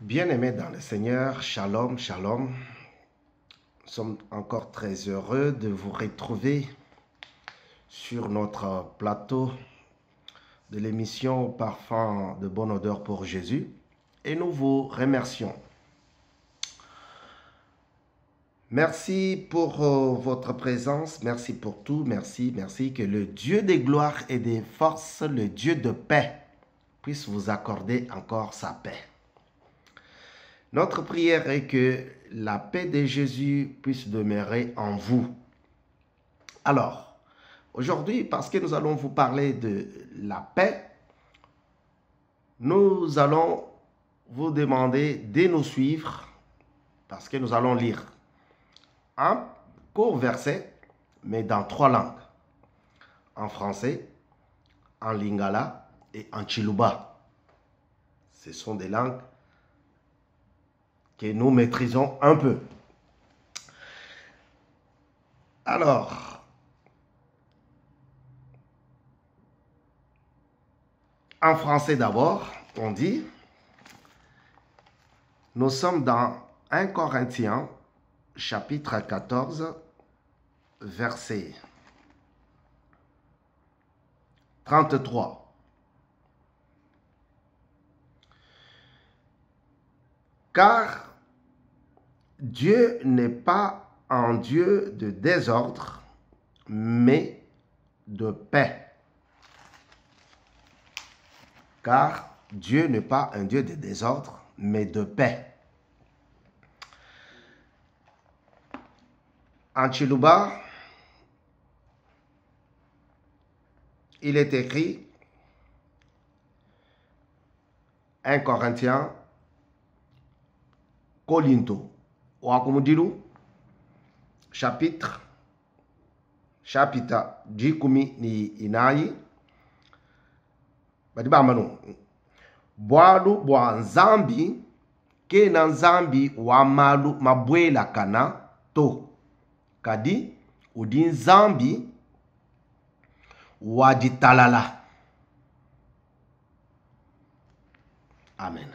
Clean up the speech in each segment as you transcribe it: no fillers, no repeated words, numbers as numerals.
Bien-aimés dans le Seigneur, shalom, shalom. Nous sommes encore très heureux de vous retrouver sur notre plateau de l'émission Parfum de bonne odeur pour Jésus. Et nous vous remercions. Merci pour votre présence, merci pour tout, merci. Que le Dieu des gloires et des forces, le Dieu de paix, puisse vous accorder encore sa paix. Notre prière est que la paix de Jésus puisse demeurer en vous. Alors, aujourd'hui, parce que nous allons vous parler de la paix, nous allons vous demander de nous suivre parce que nous allons lire un court verset, mais dans 3 langues. En français, en lingala et en chiluba. Ce sont des langues que nous maîtrisons un peu. Alors, en français d'abord, on dit, nous sommes dans 1 Corinthiens, chapitre 14, verset 33. Car Dieu n'est pas un Dieu de désordre, mais de paix. Car Dieu n'est pas un Dieu de désordre, mais de paix. En Chiluba, il est écrit 1 Corinthiens, Colinto, Wakumudilu, chapitre 10 ni inayi, badibamano, boalu boa nzambi, ke na nzambi wa malu mabwela kana to, kadi udi nzambi wa ditalala. Amen.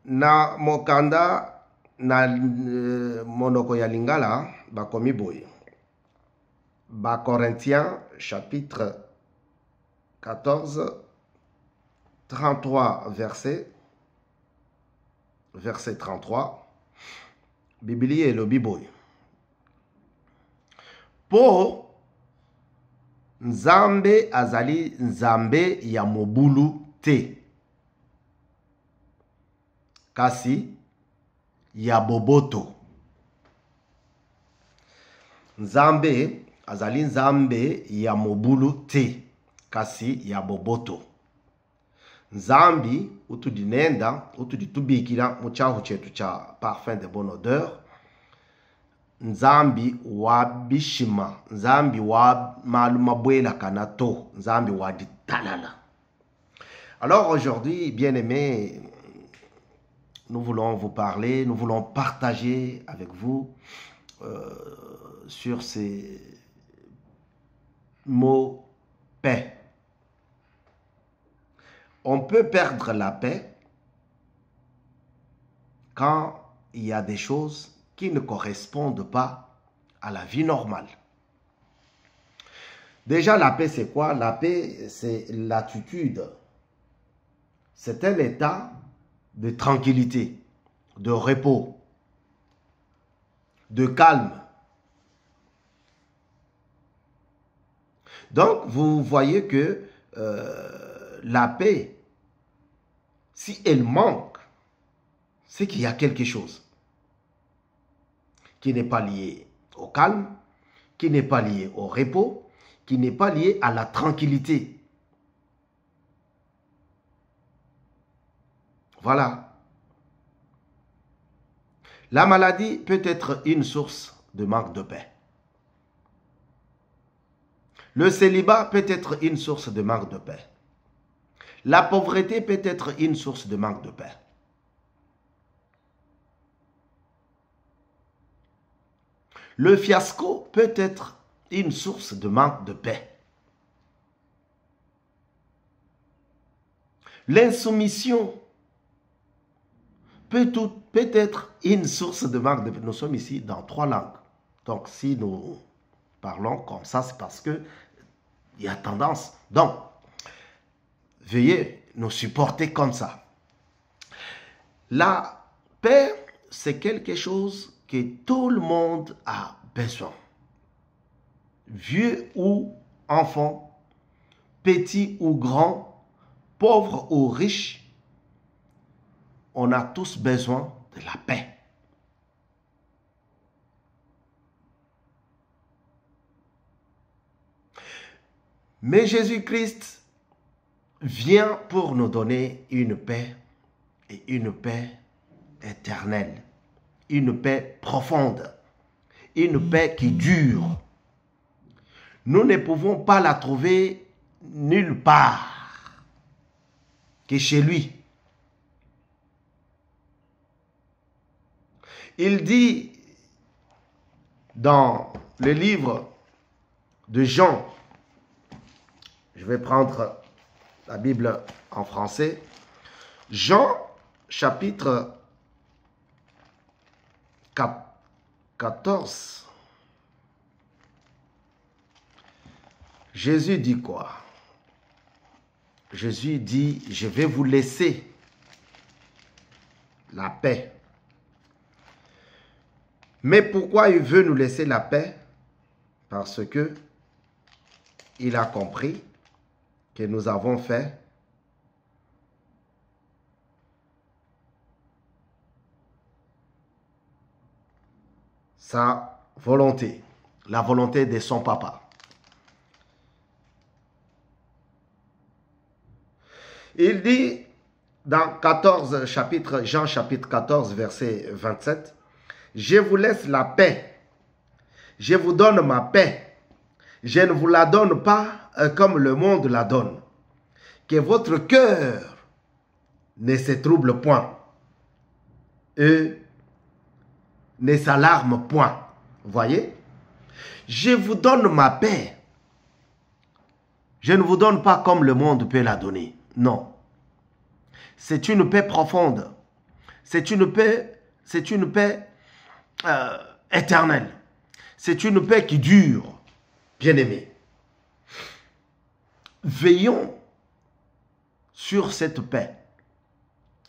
Na mokanda na monoko ya lingala bakomi boye. Ba Corinthiens chapitre 14 33 verset 33. Biblia elobi boye. Po nzambe azali nzambe ya mobulu te. Kasi ya boboto. Nzambe azali nzambe ya mobulu te. Kasi ya boboto. Nzambi utu dinenda, utu ditubikila muchahu chetu cha parfum de bonne odeur. Nzambi wa bishima, nzambi wa malumabwela kanato, nzambi wa ditalala. Alors aujourd'hui, bien-aimés, nous voulons vous parler, nous voulons partager avec vous sur ces mots paix. On peut perdre la paix quand il y a des choses qui ne correspondent pas à la vie normale. Déjà, la paix, c'est quoi? La paix, c'est l'attitude. C'est un état de tranquillité, de repos, de calme. Donc, vous voyez que la paix, si elle manque, c'est qu'il y a quelque chose qui n'est pas lié au calme, qui n'est pas lié au repos, qui n'est pas lié à la tranquillité. Voilà. La maladie peut être une source de manque de paix. Le célibat peut être une source de manque de paix. La pauvreté peut être une source de manque de paix. Le fiasco peut être une source de manque de paix. L'insoumission peut être une source de manque. Nous sommes ici dans 3 langues. Donc, si nous parlons comme ça, c'est parce que il y a tendance. Donc, veuillez nous supporter comme ça. La paix, c'est quelque chose que tout le monde a besoin. Vieux ou enfant, petit ou grand, pauvre ou riche, on a tous besoin de la paix. Mais Jésus-Christ vient pour nous donner une paix, et une paix éternelle, une paix profonde, une paix qui dure. Nous ne pouvons pas la trouver nulle part que chez lui. Il dit dans le livre de Jean, je vais prendre la Bible en français, Jean chapitre 14. Jésus dit quoi? Jésus dit, je vais vous laisser la paix. Mais pourquoi il veut nous laisser la paix? Parce que il a compris que nous avons fait sa volonté, la volonté de son papa. Il dit dans Jean chapitre 14, verset 27, « Je vous laisse la paix, je vous donne ma paix, je ne vous la donne pas comme le monde la donne. Que votre cœur ne se trouble point et ne s'alarme point. » Voyez? Je vous donne ma paix. Je ne vous donne pas comme le monde peut la donner. Non. C'est une paix profonde. C'est une paix éternelle. C'est une paix qui dure. Bien-aimés, veillons sur cette paix.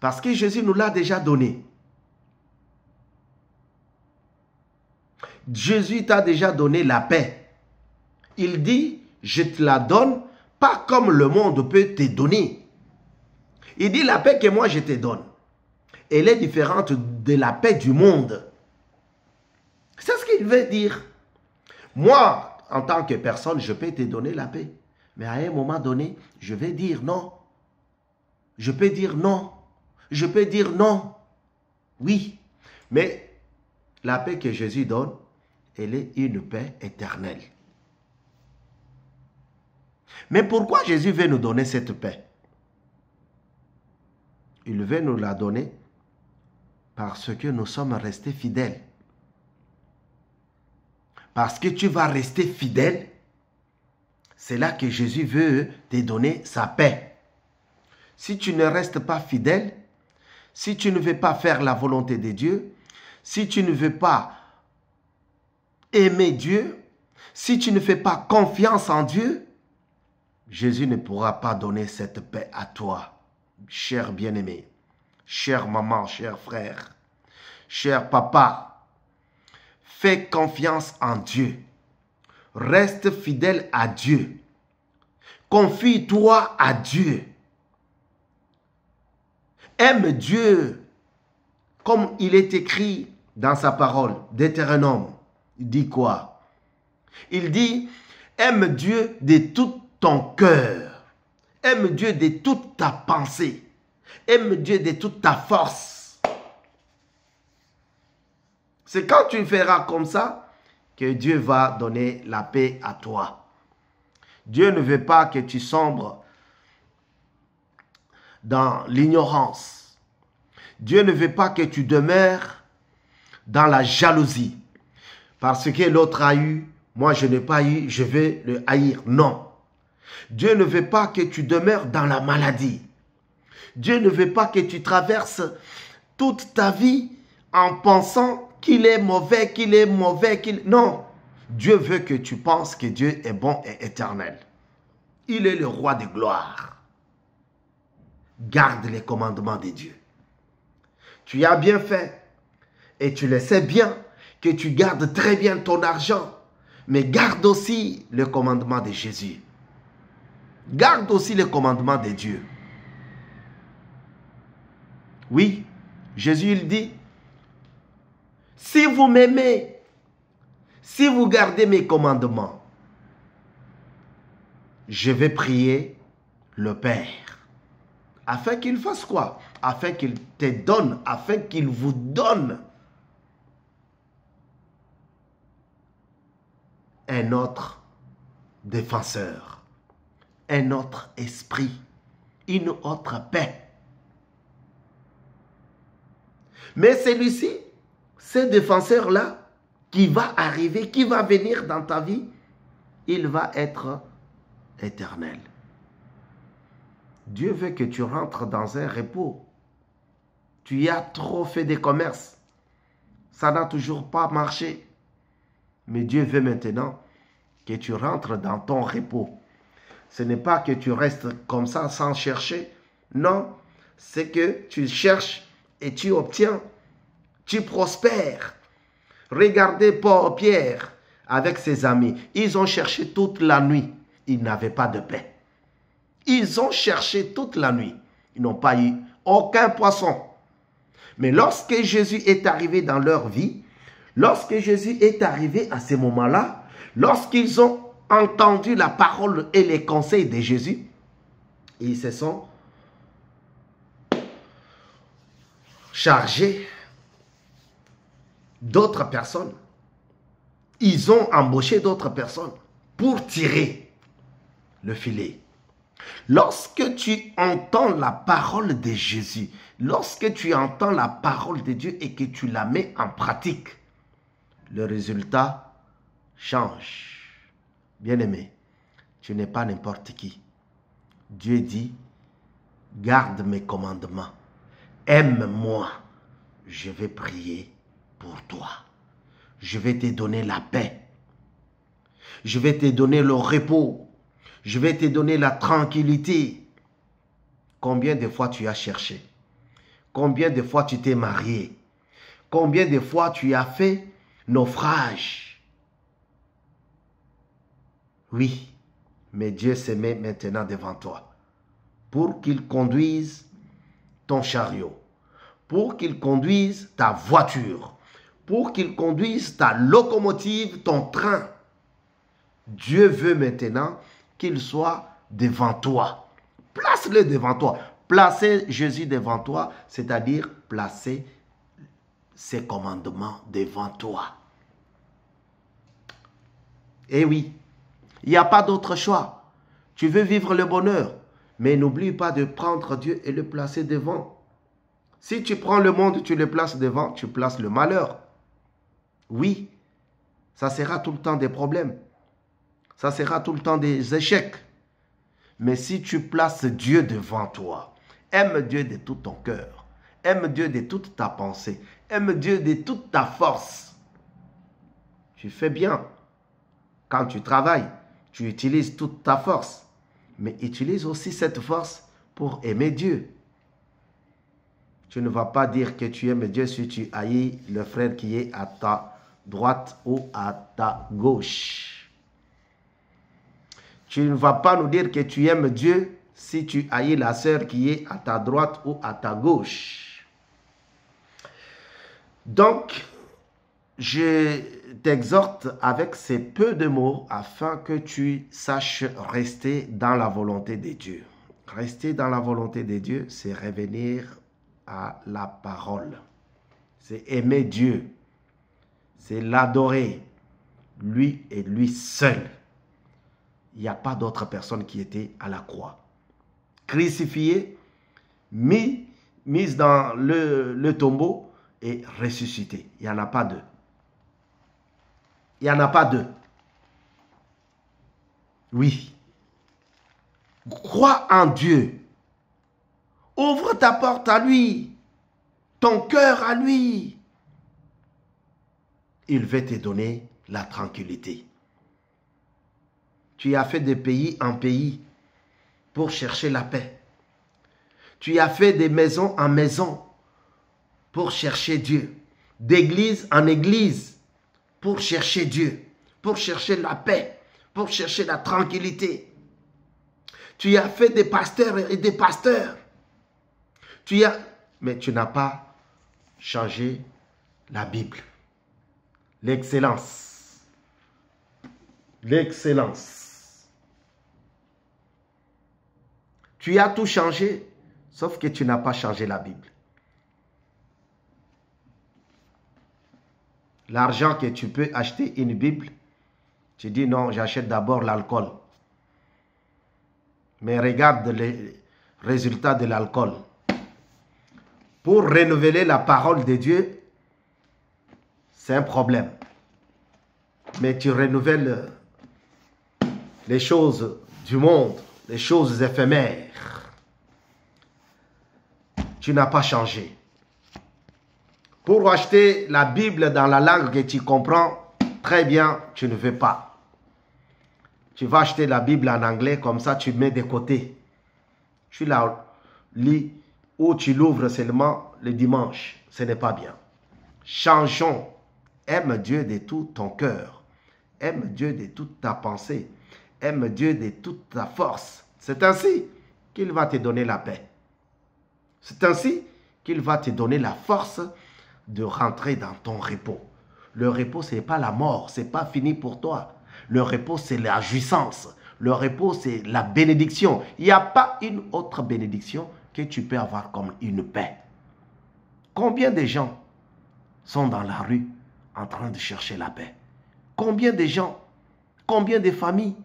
Parce que Jésus nous l'a déjà donnée. Jésus t'a déjà donné la paix. Il dit, je te la donne, pas comme le monde peut te donner. Il dit, la paix que moi je te donne, elle est différente de la paix du monde. C'est ce qu'il veut dire. Moi, en tant que personne, je peux te donner la paix. Mais à un moment donné, je vais dire non. Je peux dire non. Je peux dire non. Oui. Mais la paix que Jésus donne, elle est une paix éternelle. Mais pourquoi Jésus veut nous donner cette paix? Il veut nous la donner parce que nous sommes restés fidèles. Parce que tu vas rester fidèle, c'est là que Jésus veut te donner sa paix. Si tu ne restes pas fidèle, si tu ne veux pas faire la volonté de Dieu, si tu ne veux pas aimer Dieu, si tu ne fais pas confiance en Dieu, Jésus ne pourra pas donner cette paix à toi, cher bien-aimé, chère maman, cher frère, cher papa. Fais confiance en Dieu. Reste fidèle à Dieu. Confie-toi à Dieu. Aime Dieu comme il est écrit dans sa parole, Deutéronome. Il dit quoi? Il dit, aime Dieu de tout ton cœur. Aime Dieu de toute ta pensée. Aime Dieu de toute ta force. C'est quand tu feras comme ça que Dieu va donner la paix à toi. Dieu ne veut pas que tu sombres dans l'ignorance. Dieu ne veut pas que tu demeures dans la jalousie. Parce que l'autre a eu, moi je n'ai pas eu, je vais le haïr. Non. Dieu ne veut pas que tu demeures dans la maladie. Dieu ne veut pas que tu traverses toute ta vie en pensant qu'il est mauvais, qu'il est mauvais, Non. Dieu veut que tu penses que Dieu est bon et éternel. Il est le roi de gloire. Garde les commandements de Dieu. Tu as bien fait et tu le sais bien que tu gardes très bien ton argent, mais garde aussi le commandement de Jésus. Garde aussi le commandement de Dieu. Oui, Jésus il dit, si vous m'aimez, si vous gardez mes commandements, je vais prier le Père. Afin qu'il fasse quoi? Afin qu'il te donne, afin qu'il vous donne un autre défenseur, un autre esprit, une autre paix. Mais celui-ci, ce défenseur-là, qui va arriver, qui va venir dans ta vie, il va être éternel. Dieu veut que tu rentres dans un repos. Tu y as trop fait des commerces. Ça n'a toujours pas marché. Mais Dieu veut maintenant que tu rentres dans ton repos. Ce n'est pas que tu restes comme ça sans chercher. Non, c'est que tu cherches et tu obtiens. Tu prospères. Regardez Pierre avec ses amis. Ils ont cherché toute la nuit. Ils n'avaient pas de paix. Ils ont cherché toute la nuit. Ils n'ont pas eu aucun poisson. Mais lorsque Jésus est arrivé dans leur vie, lorsque Jésus est arrivé à ce moment-là, lorsqu'ils ont entendu la parole et les conseils de Jésus, ils se sont chargés d'autres personnes. Ils ont embauché d'autres personnes pour tirer le filet. Lorsque tu entends la parole de Jésus, lorsque tu entends la parole de Dieu et que tu la mets en pratique, le résultat change. Bien-aimé, tu n'es pas n'importe qui. Dieu dit, garde mes commandements, aime-moi, je vais prier pour toi. Je vais te donner la paix. Je vais te donner le repos. Je vais te donner la tranquillité. Combien de fois tu as cherché? Combien de fois tu t'es marié? Combien de fois tu as fait naufrage? Oui, mais Dieu se met maintenant devant toi pour qu'il conduise ton chariot, pour qu'il conduise ta voiture, pour qu'il conduise ta locomotive, ton train. Dieu veut maintenant qu'il soit devant toi. Place-le devant toi. Placer Jésus devant toi, c'est-à-dire placer ses commandements devant toi. Eh oui, il n'y a pas d'autre choix. Tu veux vivre le bonheur, mais n'oublie pas de prendre Dieu et le placer devant. Si tu prends le monde, tu le places devant, tu places le malheur. Oui, ça sera tout le temps des problèmes. Ça sera tout le temps des échecs. Mais si tu places Dieu devant toi, aime Dieu de tout ton cœur, aime Dieu de toute ta pensée, aime Dieu de toute ta force. Tu fais bien. Quand tu travailles, tu utilises toute ta force. Mais utilise aussi cette force pour aimer Dieu. Tu ne vas pas dire que tu aimes Dieu si tu haïs le frère qui est à ta droite ou à ta gauche. Tu ne vas pas nous dire que tu aimes Dieu si tu haïs la sœur qui est à ta droite ou à ta gauche. Donc, je t'exhorte avec ces peu de mots afin que tu saches rester dans la volonté de Dieu. Rester dans la volonté de Dieu, c'est revenir à la parole. C'est aimer Dieu. C'est l'adorer, lui et lui seul. Il n'y a pas d'autre personne qui était à la croix. Crucifié, mise dans le tombeau et ressuscité. Il n'y en a pas deux. Il n'y en a pas deux. Oui. Crois en Dieu. Ouvre ta porte à lui, ton cœur à lui. Il veut te donner la tranquillité. Tu as fait de pays en pays pour chercher la paix. Tu as fait de maison en maison pour chercher Dieu. D'église en église pour chercher Dieu, pour chercher la paix, pour chercher la tranquillité. Tu as fait des pasteurs et des pasteurs. Mais tu n'as pas changé la Bible. L'excellence. L'excellence. Tu as tout changé, sauf que tu n'as pas changé la Bible. L'argent que tu peux acheter une Bible, tu dis non, j'achète d'abord l'alcool. Mais regarde les résultats de l'alcool. Pour renouveler la parole de Dieu, c'est un problème. Mais tu renouvelles les choses du monde, les choses éphémères. Tu n'as pas changé. Pour acheter la Bible dans la langue que tu comprends très bien, tu ne veux pas. Tu vas acheter la Bible en anglais, comme ça tu mets de côté. Tu la lis ou tu l'ouvres seulement le dimanche. Ce n'est pas bien. Changeons. Aime Dieu de tout ton cœur. Aime Dieu de toute ta pensée. Aime Dieu de toute ta force. C'est ainsi qu'il va te donner la paix. C'est ainsi qu'il va te donner la force de rentrer dans ton repos. Le repos, ce n'est pas la mort, ce n'est pas fini pour toi. Le repos, c'est la jouissance. Le repos, c'est la bénédiction. Il n'y a pas une autre bénédiction que tu peux avoir comme une paix. Combien de gens sont dans la rue en train de chercher la paix? Combien de gens, combien de familles?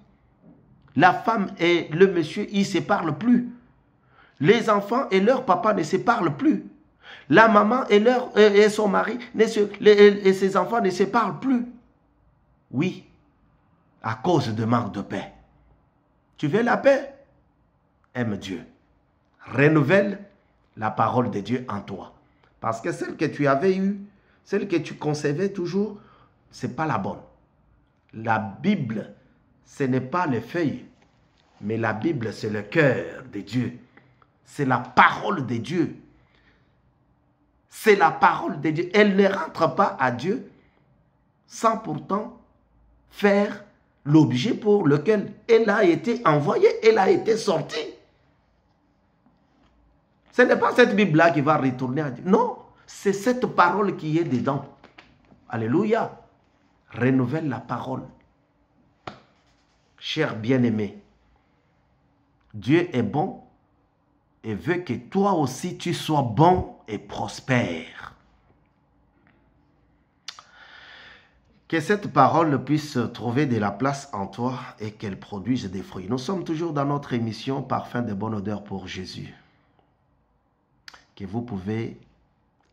La femme et le monsieur, ils ne se parlent plus. Les enfants et leur papa ne se parlent plus. La maman et son mari et ses enfants ne se parlent plus. Oui, à cause de manque de paix. Tu veux la paix? Aime Dieu. Renouvelle la parole de Dieu en toi. Parce que celle que tu avais eue, celle que tu conservais toujours, ce n'est pas la bonne. La Bible, ce n'est pas les feuilles, mais la Bible, c'est le cœur de Dieu. C'est la parole de Dieu. C'est la parole de Dieu. Elle ne rentre pas à Dieu sans pourtant faire l'objet pour lequel elle a été envoyée, elle a été sortie. Ce n'est pas cette Bible-là qui va retourner à Dieu. Non, c'est cette parole qui est dedans. Alléluia. Renouvelle la parole. Cher bien-aimé, Dieu est bon et veut que toi aussi tu sois bon et prospère. Que cette parole puisse trouver de la place en toi et qu'elle produise des fruits. Nous sommes toujours dans notre émission Parfum de bonne odeur pour Jésus, que vous pouvez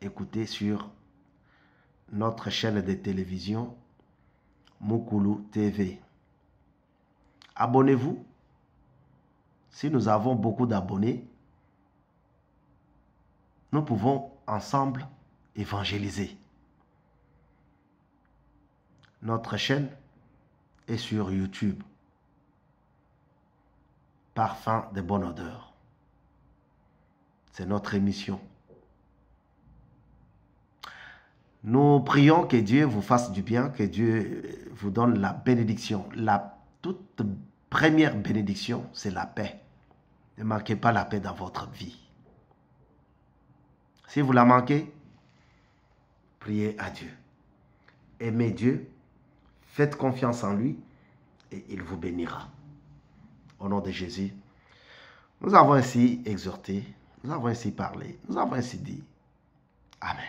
écouter sur notre chaîne de télévision Mukulu TV. Abonnez-vous. Si nous avons beaucoup d'abonnés, nous pouvons ensemble évangéliser. Notre chaîne est sur YouTube. Parfum de bonne odeur. C'est notre émission. Nous prions que Dieu vous fasse du bien, que Dieu vous donne la bénédiction. La toute première bénédiction, c'est la paix. Ne manquez pas la paix dans votre vie. Si vous la manquez, priez à Dieu. Aimez Dieu, faites confiance en lui et il vous bénira. Au nom de Jésus, nous avons ainsi exhorté, nous avons ainsi parlé, nous avons ainsi dit. Amen.